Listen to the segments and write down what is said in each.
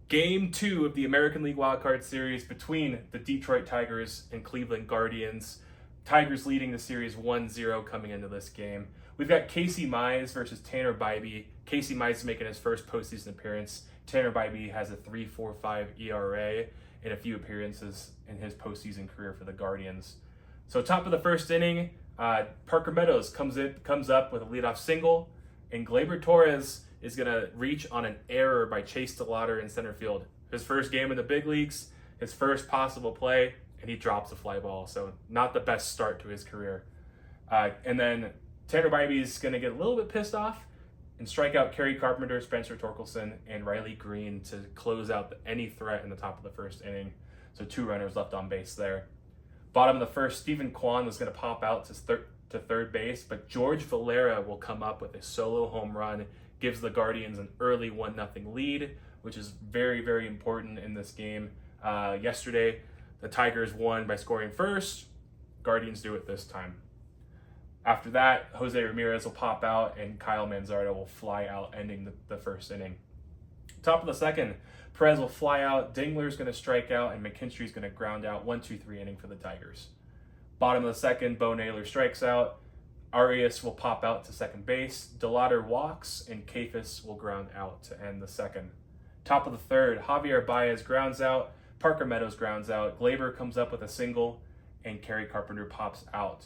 Game 2 of the American League Wildcard Series between the Detroit Tigers and Cleveland Guardians. Tigers leading the series 1-0 coming into this game. We've got Casey Mize versus Tanner Bybee. Casey Mize is making his first postseason appearance. Tanner Bybee has a 3.45 ERA in a few appearances in his postseason career for the Guardians. So top of the first inning, Parker Meadows comes up with a leadoff single, and Gleyber Torres is going to reach on an error by Chase DeLauder in center field. His first game in the big leagues, his first possible play, and he drops a fly ball. So not the best start to his career. And then Tanner Bybee is going to get a little bit pissed off and strike out Kerry Carpenter, Spencer Torkelson, and Riley Green to close out any threat in the top of the first inning. So 2 runners left on base there. Bottom of the first, Stephen Kwan was going to pop out to third base, but George Valera will come up with a solo home run, gives the Guardians an early 1-0 lead, which is very, very important in this game. Yesterday, the Tigers won by scoring first. Guardians do it this time. After that, Jose Ramirez will pop out and Kyle Manzardo will fly out, ending the first inning. Top of the second, Perez will fly out, Dingler's going to strike out, and McKinstry's going to ground out. 1-2-3 inning for the Tigers. Bottom of the second, Bo Naylor strikes out. Arias will pop out to second base. DeLauder walks, and Kafis will ground out to end the second. Top of the third, Javier Baez grounds out. Parker Meadows grounds out. Gleyber comes up with a single, and Kerry Carpenter pops out.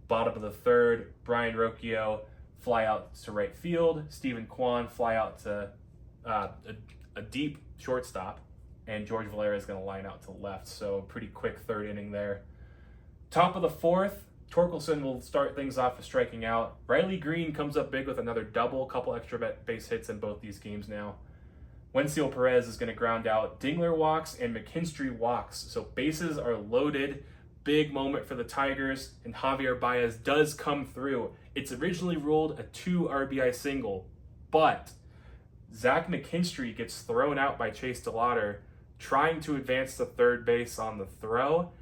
Bottom of the third, Brayan Rocchio fly out to right field. Stephen Kwan fly out to a deep shortstop, and George Valera is going to line out to left. So pretty quick third inning there. Top of the fourth, Torkelson will start things off with striking out. Riley Green comes up big with another double, couple extra base hits in both these games now. Wenceel Perez is going to ground out. Dingler walks and McKinstry walks. So bases are loaded. Big moment for the Tigers, and Javier Baez does come through. It's originally ruled a 2 RBI single, but Zach McKinstry gets thrown out by Chase DeLauder trying to advance to third base on the throw,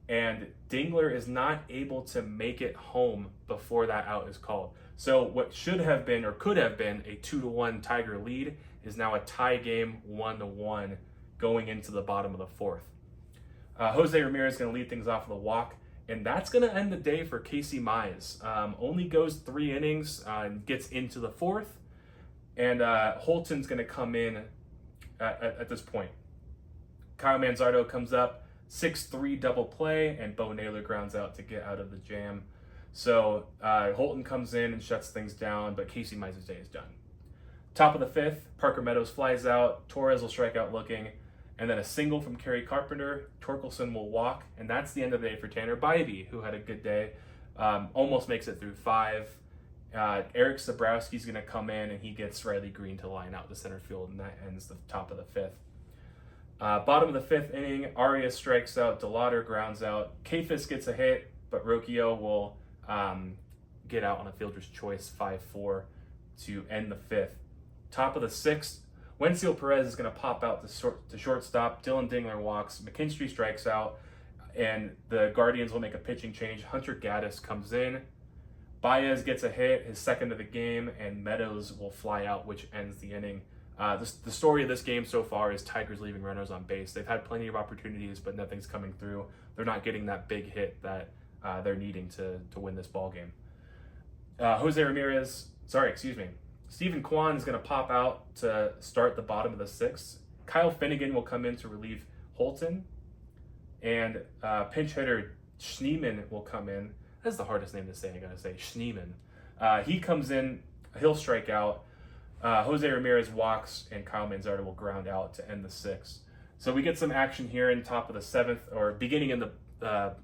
and Dingler is not able to make it home before that out is called. So what should have been or could have been a 2-1 Tiger lead is now a tie game, 1-1 going into the bottom of the fourth. Jose Ramirez is going to lead things off with a walk, and that's going to end the day for Casey Mize. Only goes 3 innings and gets into the fourth, and Holton's going to come in at this point. Kyle Manzardo comes up, 6-3 double play, and Bo Naylor grounds out to get out of the jam. So Holton comes in and shuts things down, but Casey Mize's day is done. Top of the fifth, Parker Meadows flies out, Torres will strike out looking, and then a single from Kerry Carpenter. Torkelson will walk, and that's the end of the day for Tanner Bybee, who had a good day. Almost makes it through 5. Eric Zabrowski's going to come in, and he gets Riley Green to line out the center field, and that ends the top of the fifth. Bottom of the fifth inning, Arias strikes out, DeLauder grounds out, Kafis gets a hit, but Rocchio will get out on a fielder's choice 5-4 to end the fifth. Top of the sixth, Wenceel Perez is going to pop out to shortstop. Dylan Dingler walks. McKinstry strikes out, and the Guardians will make a pitching change. Hunter Gaddis comes in. Baez gets a hit, his second of the game, and Meadows will fly out, which ends the inning. The story of this game so far is Tigers leaving runners on base. They've had plenty of opportunities, but nothing's coming through. They're not getting that big hit that they're needing to win this ball game. Stephen Kwan is going to pop out to start the bottom of the sixth. Kyle Finnegan will come in to relieve Holton. And pinch hitter Schneemann will come in. That's the hardest name to say, I got to say. Schneemann. He comes in, he'll strike out. Jose Ramirez walks, and Kyle Manzardo will ground out to end the sixth. So we get some action here in top of the seventh, or beginning in the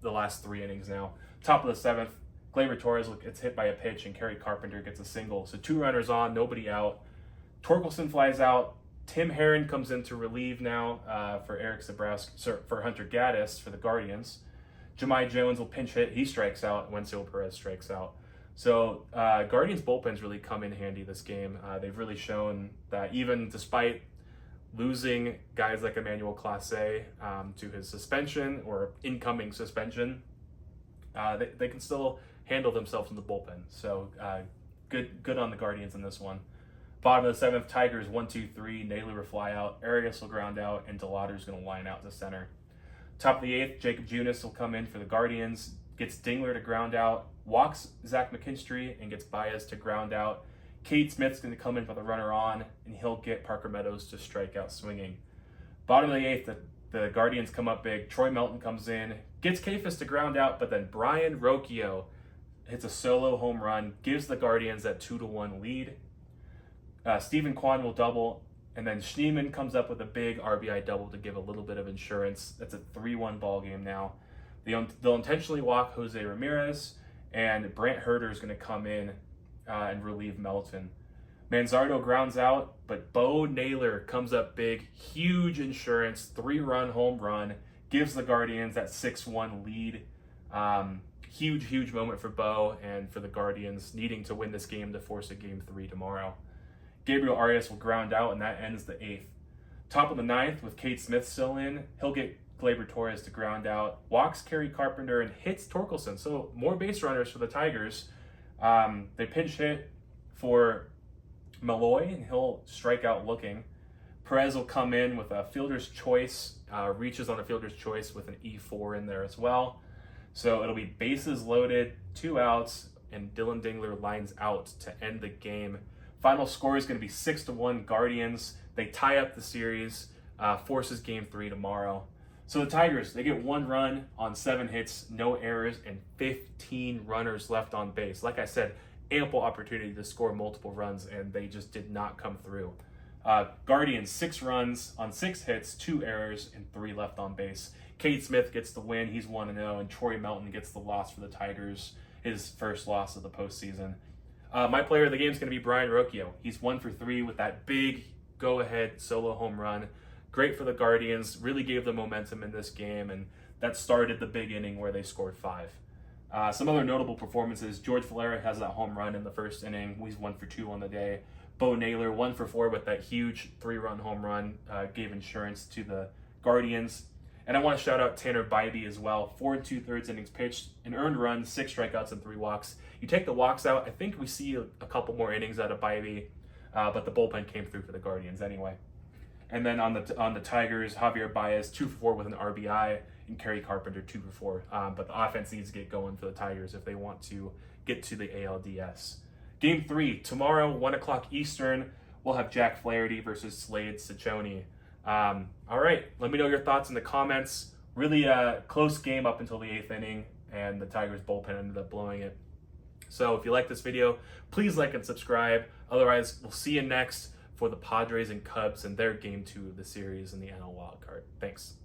last 3 innings now. Top of the seventh, Gleyber Torres gets hit by a pitch, and Kerry Carpenter gets a single. So 2 runners on, nobody out. Torkelson flies out. Tim Herron comes in to relieve now for for Hunter Gaddis for the Guardians. Jahmai Jones will pinch hit. He strikes out. Wenceel Perez strikes out. So Guardians bullpens really come in handy this game. They've really shown that even despite losing guys like Emmanuel Clase to his suspension or incoming suspension, they can still handle themselves in the bullpen. So good on the Guardians in this one. Bottom of the 7th, Tigers 1-2-3. Naylor will fly out. Arias will ground out, and DeLauder's going to line out to center. Top of the 8th, Jacob Junis will come in for the Guardians. Gets Dingler to ground out. Walks Zach McKinstry and gets Baez to ground out. Cade Smith's going to come in for the runner on, and he'll get Parker Meadows to strike out swinging. Bottom of the 8th, the Guardians come up big. Troy Melton comes in, gets Kafis to ground out, but then Brayan Rocchio hits a solo home run, gives the Guardians that 2-1 lead. Stephen Kwan will double, and then Schneemann comes up with a big RBI double to give a little bit of insurance. That's a 3-1 ball game now. They'll intentionally walk Jose Ramirez, and Brant Herter is going to come in and relieve Melton. Manzardo grounds out, but Bo Naylor comes up big, huge insurance, 3-run home run, gives the Guardians that 6-1 lead. Huge moment for Bo and for the Guardians, needing to win this game to force a Game 3 tomorrow. Gabriel Arias will ground out, and that ends the 8th. Top of the 9th, with Cade Smith still in, he'll get Gleyber Torres to ground out, walks Kerry Carpenter, and hits Torkelson. So more base runners for the Tigers. They pinch hit for Malloy, and he'll strike out looking. Perez will come in with a fielder's choice, reaches on a fielder's choice with an E4 in there as well. So it'll be bases loaded, 2 outs, and Dylan Dingler lines out to end the game. Final score is going to be 6-1 Guardians. They tie up the series, forces Game 3 tomorrow. So the Tigers, they get 1 run on 7 hits, no errors, and 15 runners left on base. Like I said, ample opportunity to score multiple runs, and they just did not come through. Guardians, 6 runs on 6 hits, 2 errors, and 3 left on base. Cade Smith gets the win. He's 1-0, and Troy Melton gets the loss for the Tigers, his first loss of the postseason. My player of the game is going to be Brayan Rocchio. He's 1 for 3 with that big go-ahead solo home run. Great for the Guardians, really gave them momentum in this game, and that started the big inning where they scored 5. Some other notable performances: George Valera has that home run in the first inning. He's 1 for 2 on the day. Bo Naylor 1 for 4 with that huge 3-run home run, gave insurance to the Guardians. And I want to shout out Tanner Bybee as well. 4 2/3 innings pitched, an earned run, 6 strikeouts, and 3 walks. You take the walks out, I think we see a couple more innings out of Bybee, but the bullpen came through for the Guardians anyway. And then on the Tigers, Javier Baez 2 for 4 with an RBI, and Kerry Carpenter 2 for 4. But the offense needs to get going for the Tigers if they want to get to the ALDS. Game 3 tomorrow, 1 o'clock Eastern. We'll have Jack Flaherty versus Slade Ciccone. All right, let me know your thoughts in the comments. Really close game up until the 8th inning, and the Tigers bullpen ended up blowing it. So if you like this video, please like and subscribe. Otherwise, we'll see you next for the Padres and Cubs and their Game 2 of the series in the NL Wild Card. Thanks.